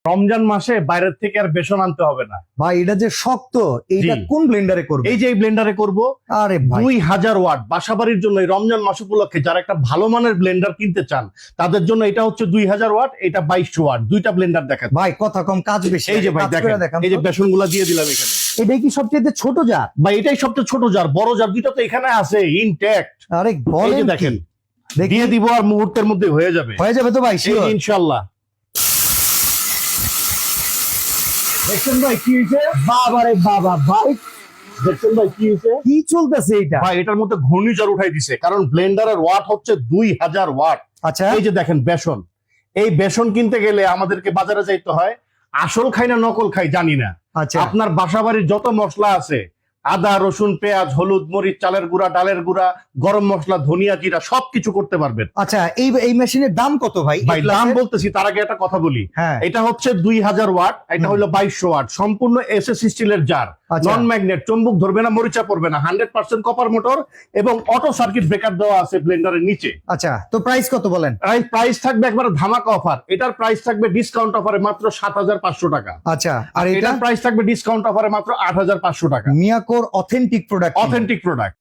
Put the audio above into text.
রমজান মাসে বাইরের থেকে আর বেসন আনতে হবে না ভাই এটা যে শক্ত, এইটা জি। কোন ব্লেন্ডারে করবে? এই যে এই ব্লেন্ডারে করব। আরে ভাই 2000 ওয়াট বাসাবাড়ির জন্য এই রমজান মাস উপলক্ষে যারা একটা ভালো মানের ব্লেন্ডার কিনতে চান তাদের জন্য এটা হচ্ছে 2000 ওয়াট, এটা 2200 ওয়াট, দুইটা ব্লেন্ডার দেখেন। ভাই কথা কম কাজ বেশি। এই যে ভাই কাজ করে দেখেন, দেখান এই যে তো। বেসন গুলা দিয়ে দিলাম এখানে। এটাই কি সবচেয়ে ছোট জার? ভাই এটাই সবচেয়ে ছোট জার, বড় জার দুইটা তো এখানে আছে ইনট্যাক্ট। আরে এই বলেন যে কি? দেখেন, দেখি। দিয়ে দিব আর মুহূর্তের মধ্যে হয়ে যাবে। হয়ে যাবে তো ভাই এই শিওর? যে ইনশাআল্লাহ। দেখছেন ভাই কি হয়েছে? বাবা রে বাবা ভাই, দেখছেন ভাই কি হয়েছে? কি চলতেছে এটা? ভাই এটার মধ্যে ঘূর্ণিঝড় উঠাই দিছে, কারণ ব্লেন্ডারের ওয়াট হচ্ছে 2000 ওয়াট। আচ্ছা এই যে দেখেন বেসন, এই বেসন কিনতে গেলে আমাদেরকে বাজারে যাইতে হয়, আসল খাই না নকল খাই জানি না। আচ্ছা আপনার বাসাবাড়ির যত মশলা আছে, আদা রসুন পেঁয়াজ হলুদ মরিচ চালের গুঁড়া ডালের গুঁড়া গরম মশলা ধনিয়া জিরা সবকিছু করতে পারবেন। আচ্ছা, এই মেশিনের দাম কত ভাই? ভাই এই দাম ক্লাসের? বলতেছি তার আগে একটা কথা বলি। হ্যাঁ এটা হচ্ছে 2000 ওয়াট, এটা হলো 2200 ওয়াট, সম্পূর্ণ এসএস স্টিলের জার, আচ্ছা। নন ম্যাগনেট, চুম্বক ধরবে না মরিচা পড়বে না, 100% কপার মোটর এবং অটো সার্কিট ব্রেকার দেওয়া আছে ব্লেন্ডারের নিচে। আচ্ছা, তো প্রাইস কত বলেন? প্রাইস থাকবে একবার ধামাকা অফার, এটার প্রাইস থাকবে ডিসকাউন্ট অফারে মাত্র 7500 টাকা। আচ্ছা, আর এটা এটার প্রাইস থাকবে ডিসকাউন্ট অফারে মাত্র 8500 টাকা। মিয়াকোর অথেন্টিক প্রোডাক্ট। Authentic product.